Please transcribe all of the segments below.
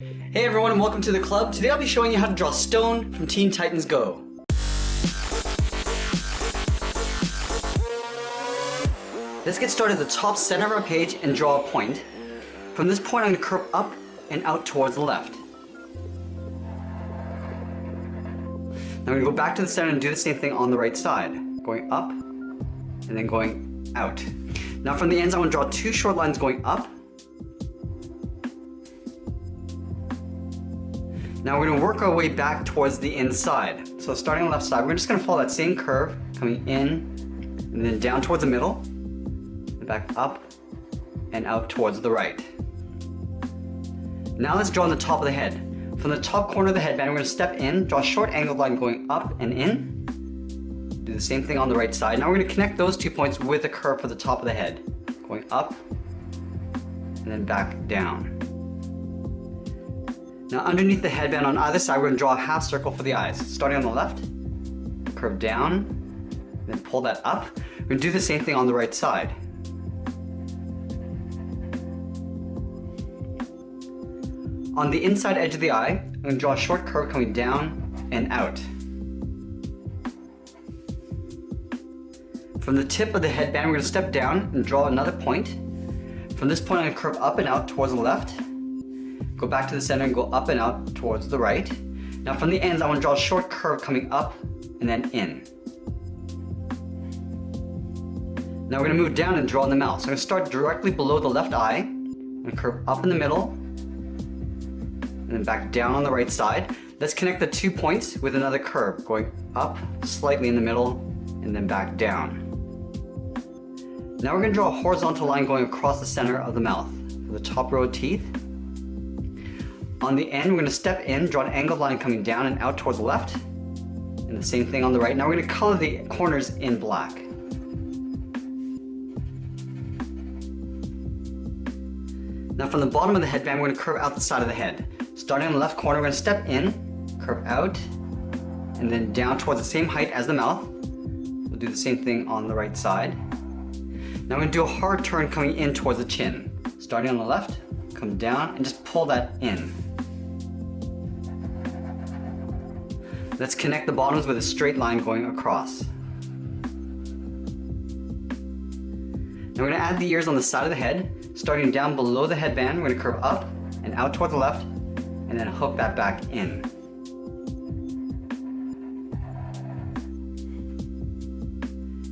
Hey everyone and welcome to the club. Today I'll be showing you how to draw Stone from Teen Titans Go. Let's get started at the top center of our page and draw a point. From this point I'm going to curve up and out towards the left. Now I'm going to go back to the center and do the same thing on the right side. Going up and then going out. Now from the ends I want to draw two short lines going up. Now we're going to work our way back towards the inside. So starting on the left side, we're just going to follow that same curve, coming in and then down towards the middle, and back up and out towards the right. Now let's draw on the top of the head. From the top corner of the headband, we're going to step in, draw a short angled line going up and in. Do the same thing on the right side. Now we're going to connect those 2 points with a curve for the top of the head, going up and then back down. Now underneath the headband on either side, we're going to draw a half circle for the eyes. Starting on the left, curve down, then pull that up. We're going to do the same thing on the right side. On the inside edge of the eye, I'm going to draw a short curve coming down and out. From the tip of the headband, we're going to step down and draw another point. From this point, I'm going to curve up and out towards the left. Go back to the center and go up and out towards the right. Now from the ends, I want to draw a short curve coming up and then in. Now we're going to move down and draw in the mouth. So I'm going to start directly below the left eye. I'm going to curve up in the middle and then back down on the right side. Let's connect the 2 points with another curve, going up slightly in the middle and then back down. Now we're going to draw a horizontal line going across the center of the mouth for the top row of teeth. On the end, we're going to step in, draw an angled line coming down and out towards the left, and the same thing on the right. Now we're going to color the corners in black. Now from the bottom of the headband, we're going to curve out the side of the head. Starting on the left corner, we're going to step in, curve out, and then down towards the same height as the mouth. We'll do the same thing on the right side. Now we're going to do a hard turn coming in towards the chin. Starting on the left, come down and just pull that in. Let's connect the bottoms with a straight line going across. Now we're going to add the ears on the side of the head. Starting down below the headband, we're going to curve up and out towards the left and then hook that back in.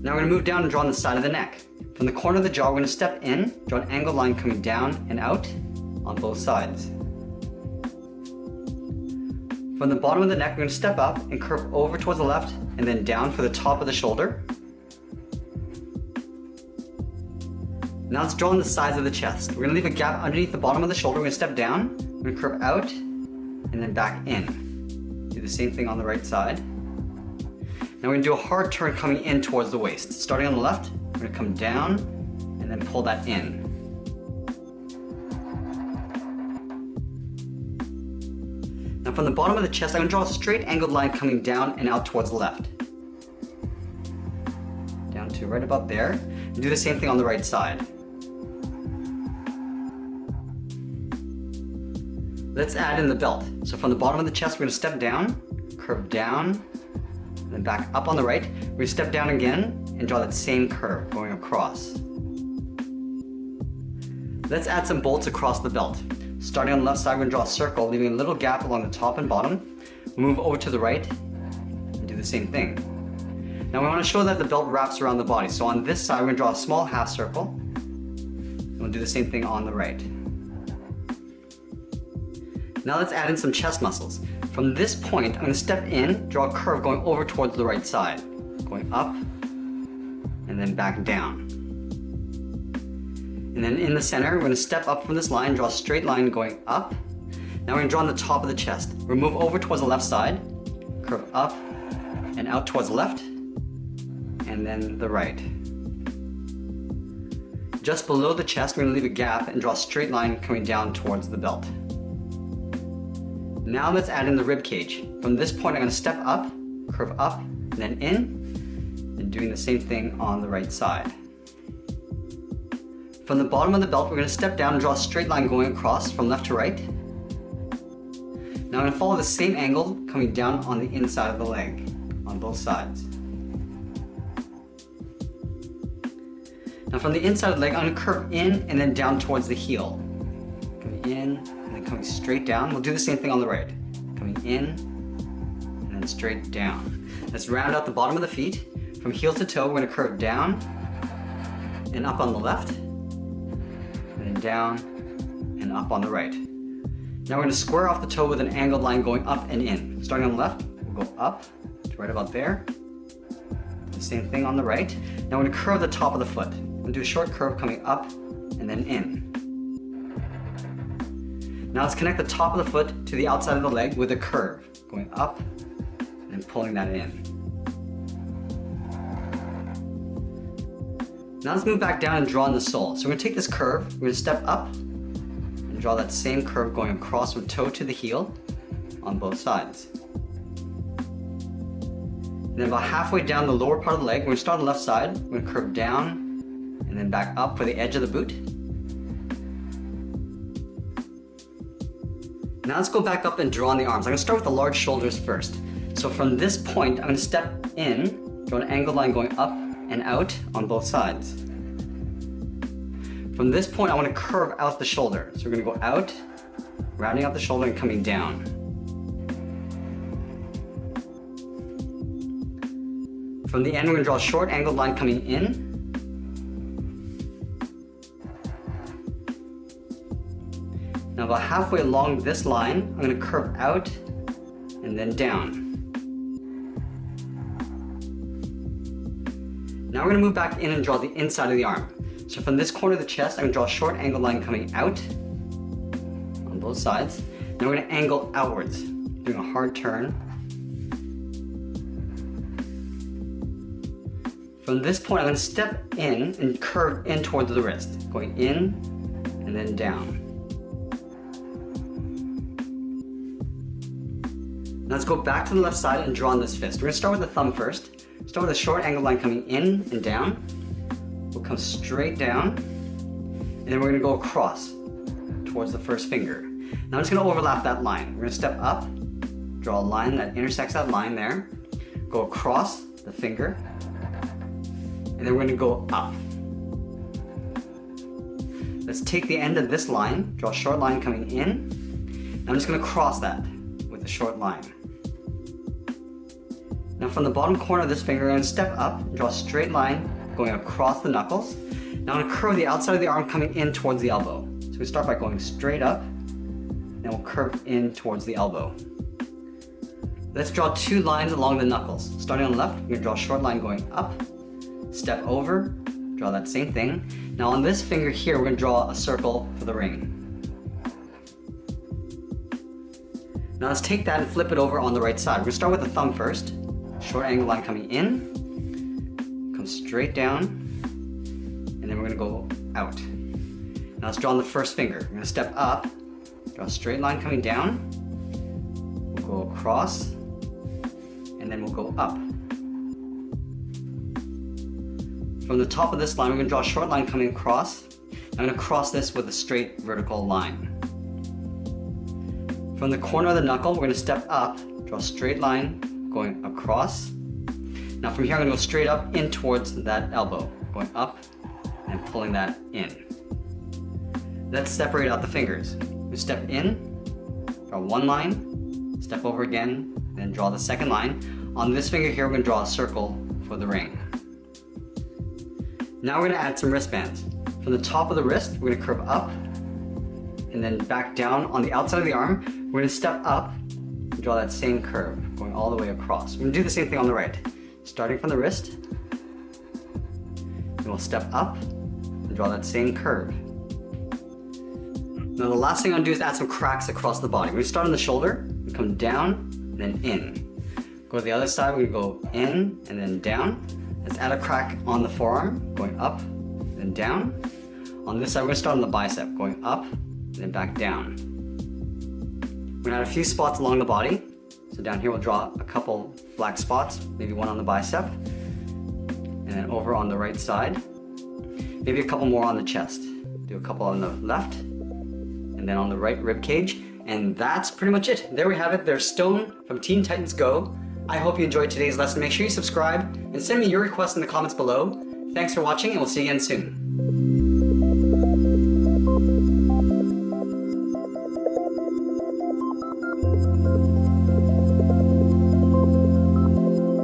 Now we're going to move down and draw on the side of the neck. From the corner of the jaw, we're going to step in, draw an angled line coming down and out on both sides. From the bottom of the neck, we're going to step up and curve over towards the left and then down for the top of the shoulder. Now let's draw on the sides of the chest. We're going to leave a gap underneath the bottom of the shoulder. We're going to step down, we're going to curve out and then back in. Do the same thing on the right side. Now we're going to do a hard turn coming in towards the waist. Starting on the left, we're going to come down and then pull that in. Now from the bottom of the chest, I'm going to draw a straight angled line coming down and out towards the left. Down to right about there. And do the same thing on the right side. Let's add in the belt. So from the bottom of the chest, we're going to step down, curve down, and then back up on the right. We're going to step down again and draw that same curve going across. Let's add some bolts across the belt. Starting on the left side, we're going to draw a circle, leaving a little gap along the top and bottom. We'll move over to the right and do the same thing. Now we want to show that the belt wraps around the body. So on this side, we're going to draw a small half circle. And we'll do the same thing on the right. Now let's add in some chest muscles. From this point, I'm going to step in, draw a curve going over towards the right side. Going up and then back down. And then in the center, we're going to step up from this line, draw a straight line going up. Now we're going to draw on the top of the chest. We'll move over towards the left side, curve up and out towards the left, and then the right. Just below the chest, we're going to leave a gap and draw a straight line coming down towards the belt. Now let's add in the rib cage. From this point, I'm going to step up, curve up, and then in, and doing the same thing on the right side. From the bottom of the belt, we're going to step down and draw a straight line going across from left to right. Now I'm going to follow the same angle coming down on the inside of the leg, on both sides. Now from the inside of the leg, I'm going to curve in and then down towards the heel. Coming in and then coming straight down. We'll do the same thing on the right. Coming in and then straight down. Let's round out the bottom of the feet. From heel to toe, we're going to curve down and up on the left, and then down and up on the right. Now we're going to square off the toe with an angled line going up and in. Starting on the left, we'll go up to right about there. The same thing on the right. Now we're going to curve the top of the foot. We're going to do a short curve coming up and then in. Now let's connect the top of the foot to the outside of the leg with a curve, going up and then pulling that in. Now let's move back down and draw in the sole. So we're going to take this curve, we're going to step up and draw that same curve going across from toe to the heel on both sides. And then about halfway down the lower part of the leg, we're going to start on the left side, we're going to curve down and then back up for the edge of the boot. Now let's go back up and draw on the arms. I'm going to start with the large shoulders first. So from this point, I'm going to step in, draw an angled line going up and out on both sides. From this point, I want to curve out the shoulder. So we're going to go out, rounding out the shoulder and coming down. From the end, we're going to draw a short angled line coming in. Now about halfway along this line, I'm going to curve out and then down. Now we're going to move back in and draw the inside of the arm. So from this corner of the chest, I'm going to draw a short angled line coming out on both sides. Now we're going to angle outwards, doing a hard turn. From this point, I'm going to step in and curve in towards the wrist, going in and then down. Now let's go back to the left side and draw on this fist. We're going to start with the thumb first. Start with a short angled line coming in and down. We'll come straight down, and then we're going to go across towards the first finger. Now I'm just going to overlap that line. We're going to step up, draw a line that intersects that line there, go across the finger, and then we're going to go up. Let's take the end of this line, draw a short line coming in, and I'm just going to cross that with a short line. Now from the bottom corner of this finger, I'm going to step up and draw a straight line going across the knuckles. Now I'm going to curve the outside of the arm coming in towards the elbow. So we start by going straight up, and we'll curve in towards the elbow. Let's draw two lines along the knuckles. Starting on the left, we're going to draw a short line going up, step over, draw that same thing. Now on this finger here, we're going to draw a circle for the ring. Now let's take that and flip it over on the right side. We're going to start with the thumb first. Short angle line coming in, come straight down, and then we're going to go out. Now let's draw on the first finger. We're going to step up, draw a straight line coming down, we'll go across, and then we'll go up. From the top of this line, we're going to draw a short line coming across. I'm going to cross this with a straight vertical line. From the corner of the knuckle, we're going to step up, draw a straight line going across. Now from here I'm going to go straight up in towards that elbow, going up and pulling that in. Let's separate out the fingers. We step in, draw one line, step over again, then draw the second line. On this finger here we're going to draw a circle for the ring. Now we're going to add some wristbands. From the top of the wrist we're going to curve up and then back down on the outside of the arm. We're going to step up and draw that same curve, going all the way across. We're going to do the same thing on the right. Starting from the wrist, and we'll step up and draw that same curve. Now the last thing I'm going to do is add some cracks across the body. We're going to start on the shoulder, we come down, and then in. Go to the other side, we're going to go in and then down. Let's add a crack on the forearm, going up and down. On this side, we're going to start on the bicep, going up and then back down. We're going to add a few spots along the body. So down here we'll draw a couple black spots, maybe one on the bicep, and then over on the right side, maybe a couple more on the chest. Do a couple on the left, and then on the right rib cage, And that's pretty much it. There we have it. There's Stone from Teen Titans Go. I hope you enjoyed today's lesson. Make sure you subscribe and send me your requests in the comments below. Thanks for watching, and we'll see you again soon.